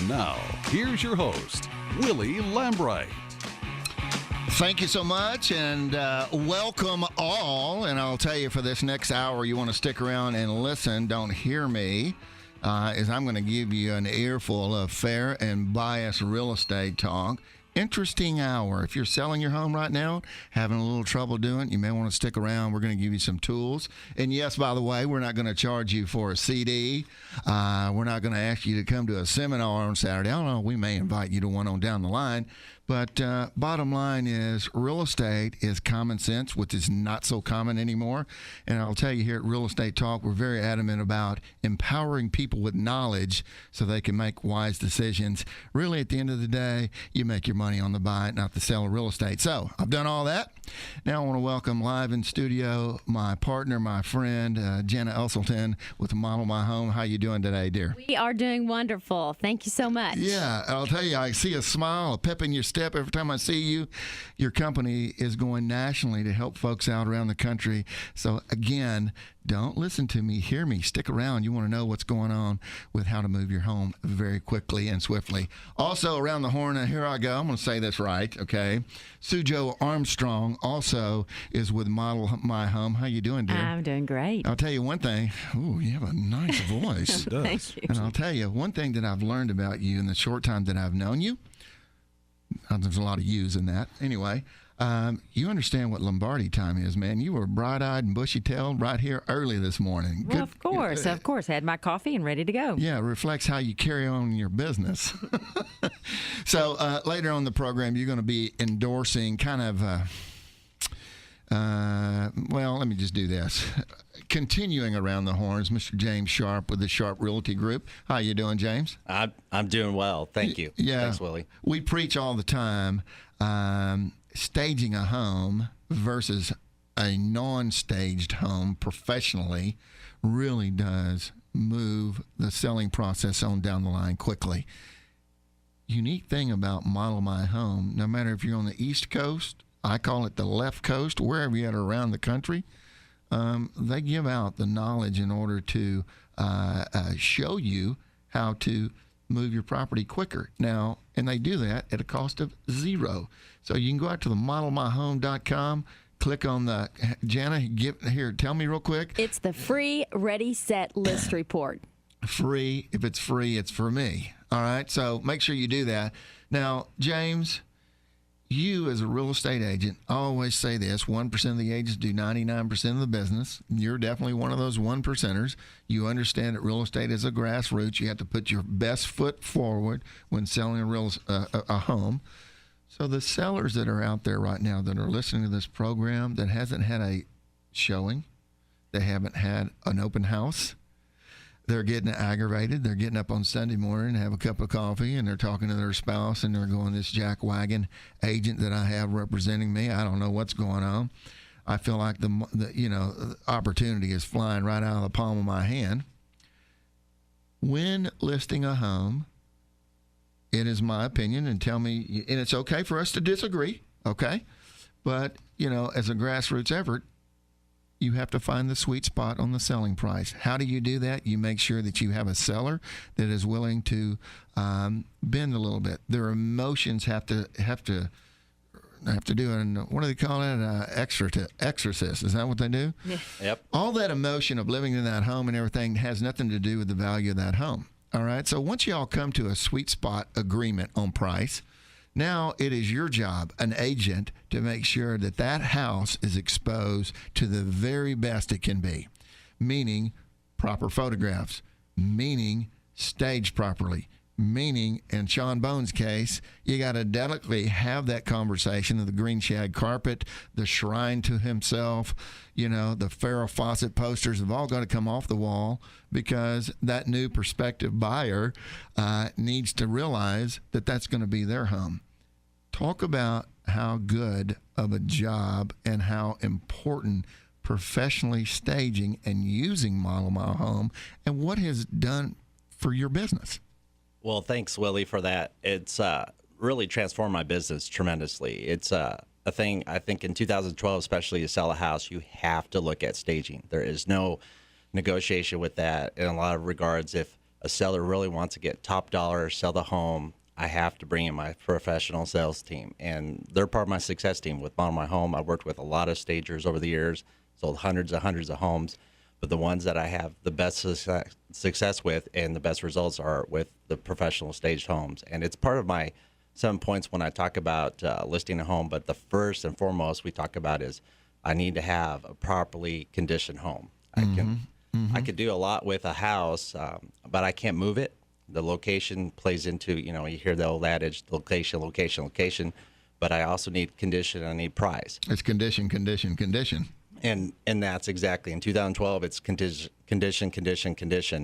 Now, here's your host, Willie Lambright. Thank you so much, and welcome all. And I'll tell you, for this next hour, you want to stick around and listen. Don't hear me, as I'm going to give you an earful of fair and biased real estate talk. Interesting hour. If you're selling your home right now, having a little trouble doing it, you may want to stick around. We're going to give you some tools. And yes, by the way, we're not going to charge you for a CD. We're not going to ask you to come to a seminar on Saturday. I don't know. We may invite you to one on down the line. But bottom line is, real estate is common sense, which is not so common anymore. And I'll tell you, here at Real Estate Talk, we're very adamant about empowering people with knowledge so they can make wise decisions. Really, at the end of the day, you make your money on the buy, not the sale of real estate. So I've done all that. Now I want to welcome live in studio my partner, my friend, Jana Uselton with Model My Home. How you doing today, dear? We are doing wonderful. Thank you so much. Yeah, I'll tell you, I see a smile, a pep in your step every time I see you. Your company is going nationally to help folks out around the country. So again, don't listen to me, hear me, stick around. You want to know what's going on with how to move your home very quickly and swiftly. Also around the horn, and here I go, I'm going to say this right, okay? Sujo Armstrong also is with Model My Home. How you doing, dear? I'm doing great. I'll tell you one thing. Ooh, you have a nice voice. It does. Thank you. And I'll tell you one thing that I've learned about you in the short time that I've known you. There's a lot of yous in that. Anyway, you understand what Lombardi time is, man. You were bright-eyed and bushy-tailed right here early this morning. Well, of course. Had my coffee and ready to go. Yeah, it reflects how you carry on your business. So later on in the program, you're going to be endorsing kind of, well, let me just do this. Continuing around the horns, Mr. James Sharp with the Sharp Realty Group. How you doing, James? I'm doing well. Thank you. Yeah. Thanks, Willie. We preach all the time, staging a home versus a non-staged home professionally really does move the selling process on down the line quickly. Unique thing about Model My Home, no matter if you're on the East Coast, I call it the left coast, wherever you're at around the country, they give out the knowledge in order to show you how to move your property quicker. Now, and they do that at a cost of zero. So you can go out to the modelmyhome.com, click on the, Jana, here, tell me real quick. It's the free Ready Set List Report. Free. If it's free, it's for me. All right. So make sure you do that. Now, James, you as a real estate agent, I always say this, 1% of the agents do 99% of the business. You're definitely one of those 1%ers. You understand that real estate is a grassroots. You have to put your best foot forward when selling a home. So the sellers that are out there right now that are listening to this program that hasn't had a showing, they haven't had an open house, they're getting aggravated. They're getting up on Sunday morning, have a cup of coffee, and they're talking to their spouse, and they're going, this jackwagon agent that I have representing me, I don't know what's going on. I feel like the opportunity is flying right out of the palm of my hand. When listing a home, it is my opinion, and tell me, and it's okay for us to disagree, okay? But, as a grassroots effort, you have to find the sweet spot on the selling price. How do you do that? You make sure that you have a seller that is willing to bend a little bit. Their emotions have to do it. What do they call it? Exorcist. Is that what they do? Yeah. Yep. All that emotion of living in that home and everything has nothing to do with the value of that home. All right. So once you all come to a sweet spot agreement on price, now it is your job, an agent, to make sure that that house is exposed to the very best it can be, meaning proper photographs, meaning staged properly, meaning, in Sean Bone's case, you got to delicately have that conversation of the green shag carpet, the shrine to himself, the Farrah Fawcett posters have all got to come off the wall because that new prospective buyer needs to realize that that's going to be their home. Talk about how good of a job and how important professionally staging and using Model My Home and what has done for your business. Well, thanks, Willie, for that. It's really transformed my business tremendously. It's a thing, I think, in 2012, especially to sell a house, you have to look at staging. There is no negotiation with that in a lot of regards. If a seller really wants to get top dollar, sell the home, I have to bring in my professional sales team. And they're part of my success team with Model My Home. I worked with a lot of stagers over the years, sold hundreds of homes. But the ones that I have the best success with and the best results are with the professional staged homes. And it's part of my 7 points when I talk about listing a home. But the first and foremost we talk about is I need to have a properly conditioned home. I could do a lot with a house, but I can't move it. The location plays into, you hear the old adage, location. But I also need condition. I need price. It's condition. And that's exactly in 2012. It's condition.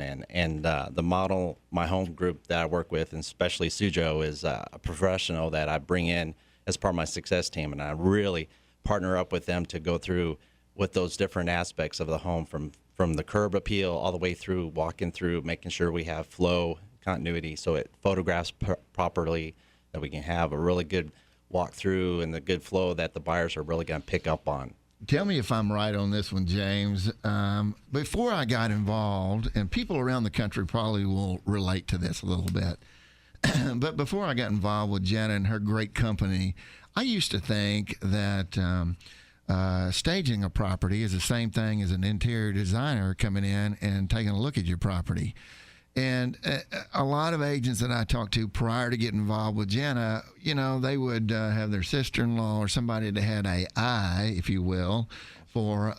And the Model My Home group that I work with, and especially Sujo, is a professional that I bring in as part of my success team, and I really partner up with them to go through with those different aspects of the home, from the curb appeal all the way through walking through, making sure we have flow, continuity, so it photographs properly, that we can have a really good walkthrough and the good flow that the buyers are really going to pick up on. Tell me if I'm right on this one, James. Before I got involved, and people around the country probably will relate to this a little bit, but before I got involved with Jana and her great company, I used to think that staging a property is the same thing as an interior designer coming in and taking a look at your property. And a lot of agents that I talked to prior to getting involved with Jana, they would have their sister-in-law or somebody that had an eye, if you will, for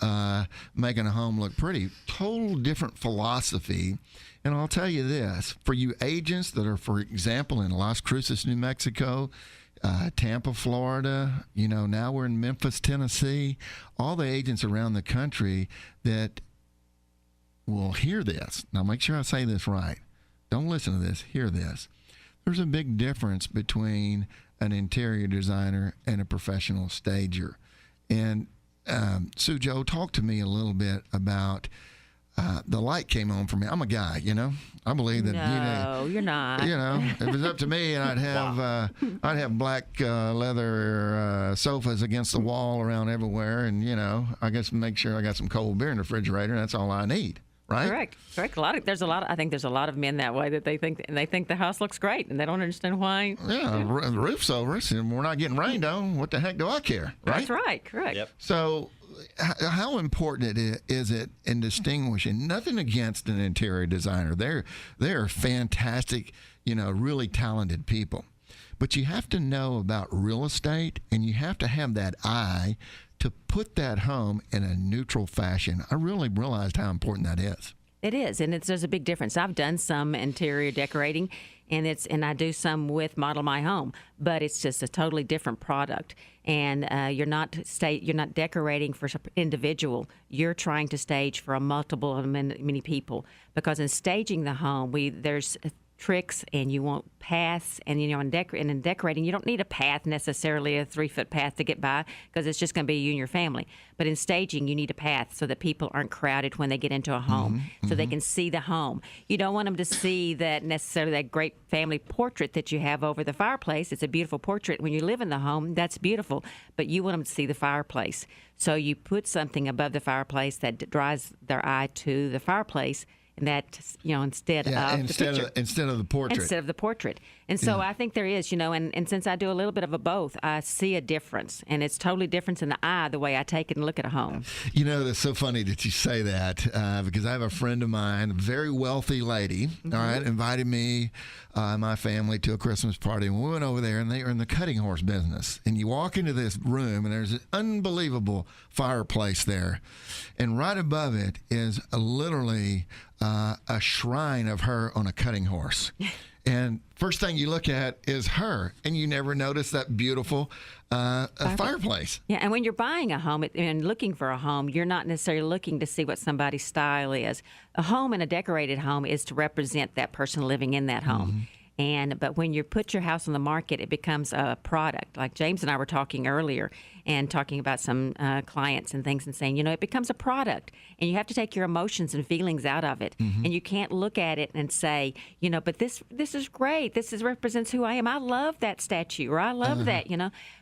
making a home look pretty. Total different philosophy. And I'll tell you this, for you agents that are, for example, in Las Cruces, New Mexico, Tampa, Florida, now we're in Memphis, Tennessee, all the agents around the country that will hear this. Now, make sure I say this right. Don't listen to this. Hear this. There's a big difference between an interior designer and a professional stager. And Sujo, talk to me a little bit about the light came on for me. I'm a guy, I believe that. No, you're not. If it was up to me, I'd have I'd have black leather sofas against the wall around everywhere, and I guess make sure I got some cold beer in the refrigerator. That's all I need. Right? Correct. I think there's a lot of men that way, that they think the house looks great and they don't understand why. Yeah, the roof's over us and we're not getting rained on. What the heck do I care? Right? That's right. Correct. Yep. So how important is it in distinguishing? Nothing against an interior designer. They're fantastic, really talented people. But you have to know about real estate, and you have to have that eye to put that home in a neutral fashion. I really realized how important that is. It is, and there's a big difference. I've done some interior decorating, and I do some with Model My Home, but it's just a totally different product. And you're not decorating for some individual. You're trying to stage for a multiple of many people, because in staging the home, there's tricks, and you want paths, and in decorating you don't need a path necessarily, a 3-foot path to get by, because it's just going to be you and your family. But in staging you need a path so that people aren't crowded when they get into a home, so they can see the home. You don't want them to see that great family portrait that you have over the fireplace. It's a beautiful portrait when you live in the home, that's beautiful, but you want them to see the fireplace. So you put something above the fireplace that draws their eye to the fireplace, and that, instead of the portrait. Instead of the portrait. And so I think there is, and since I do a little bit of a both, I see a difference. And it's totally different in the eye, the way I take it and look at a home. That's so funny that you say that, because I have a friend of mine, a very wealthy lady, all right, invited me and my family to a Christmas party. And we went over there, and they are in the cutting horse business. And you walk into this room, and there's an unbelievable fireplace there. And right above it is literally a shrine of her on a cutting horse. And first thing you look at is her, and you never notice that beautiful fireplace. Yeah, and when you're buying a home and looking for a home, you're not necessarily looking to see what somebody's style is. A home and a decorated home is to represent that person living in that home. But when you put your house on the market, it becomes a product. Like James and I were talking earlier and talking about some clients and things and saying, it becomes a product, and you have to take your emotions and feelings out of it. And you can't look at it and say, but this is great. This represents who I am. I love that statue, or I love that,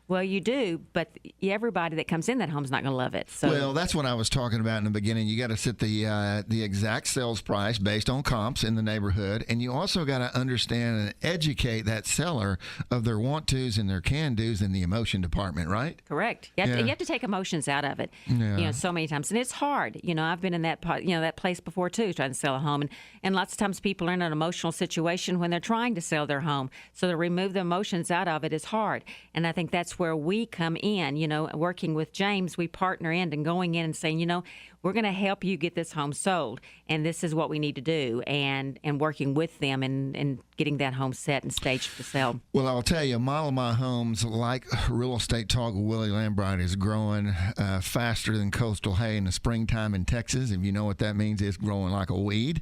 Well, you do, but everybody that comes in that home is not going to love it. So, well, that's what I was talking about in the beginning. You got to set the exact sales price based on comps in the neighborhood, and you also got to understand and educate that seller of their want tos and their can dos in the emotion department, right? Correct. You have to take emotions out of it. Yeah. So many times, and it's hard. I've been in that place before too, trying to sell a home, and lots of times people are in an emotional situation when they're trying to sell their home. So to remove the emotions out of it is hard, and I think that's where we come in. Working with James, we partner in and going in and saying, we're going to help you get this home sold, and this is what we need to do, and working with them and getting that home set and staged for sale. Well, I'll tell you, Model My Homes, like Real Estate Talk with Willie Lambright, is growing faster than coastal hay in the springtime in Texas. If you know what that means, it's growing like a weed.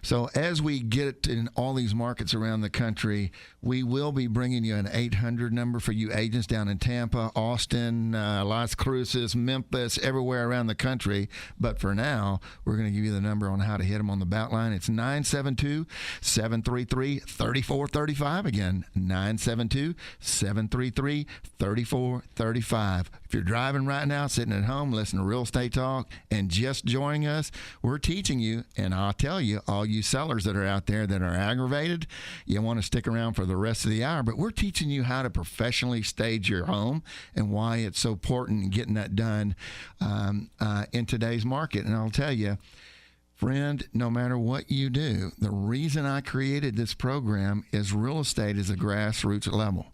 So as we get in all these markets around the country, we will be bringing you an 800 number for you agents down in Tampa, Austin, Las Cruces, Memphis, everywhere around the country. But for now, we're going to give you the number on how to hit them on the bout line. It's 972-733-3435. Again, 972-733-3435. If you're driving right now, sitting at home, listening to Real Estate Talk, and just joining us, we're teaching you, and I'll tell you, all you sellers that are out there that are aggravated, you want to stick around for the rest of the hour, but we're teaching you how to professionally stage your home and why it's so important in getting that done in today's market. And I'll tell you, friend, no matter what you do, the reason I created this program is real estate is a grassroots level.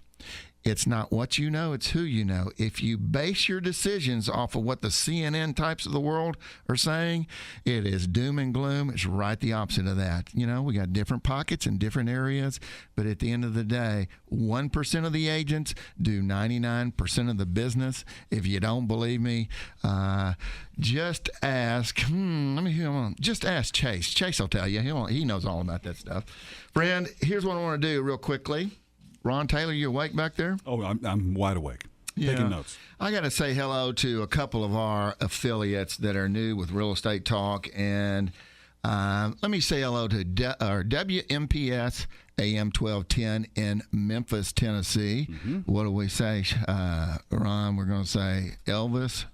It's not what you know, it's who you know. If you base your decisions off of what the CNN types of the world are saying, it is doom and gloom. It's right the opposite of that. We got different pockets in different areas, but at the end of the day, 1% of the agents do 99% of the business. If you don't believe me, just ask, just ask Chase. Chase will tell you. He knows all about that stuff. Friend, here's what I want to do real quickly. Ron Taylor, you awake back there? Oh, I'm wide awake. Taking notes. I got to say hello to a couple of our affiliates that are new with Real Estate Talk. And let me say hello to WMPS AM 1210 in Memphis, Tennessee. What do we say, Ron? We're going to say Elvis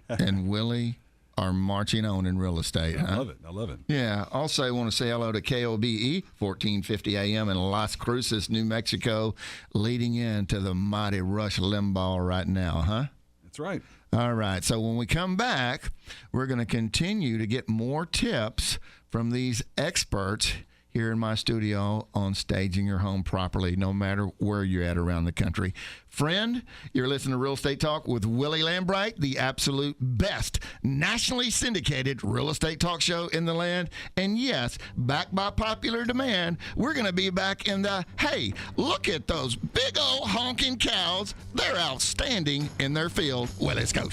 and Willie are marching on in real estate. I love it. Yeah. Also, I want to say hello to KOBE, 1450 AM in Las Cruces, New Mexico, leading into the mighty Rush Limbaugh right now, huh? That's right. All right. So when we come back, we're going to continue to get more tips from these experts here in my studio on staging your home properly, no matter where you're at around the country. Friend, you're listening to Real Estate Talk with Willie Lambright, the absolute best nationally syndicated real estate talk show in the land. And yes, backed by popular demand, we're going to be back in the, hey, look at those big old honking cows. They're outstanding in their field. Well, let's go.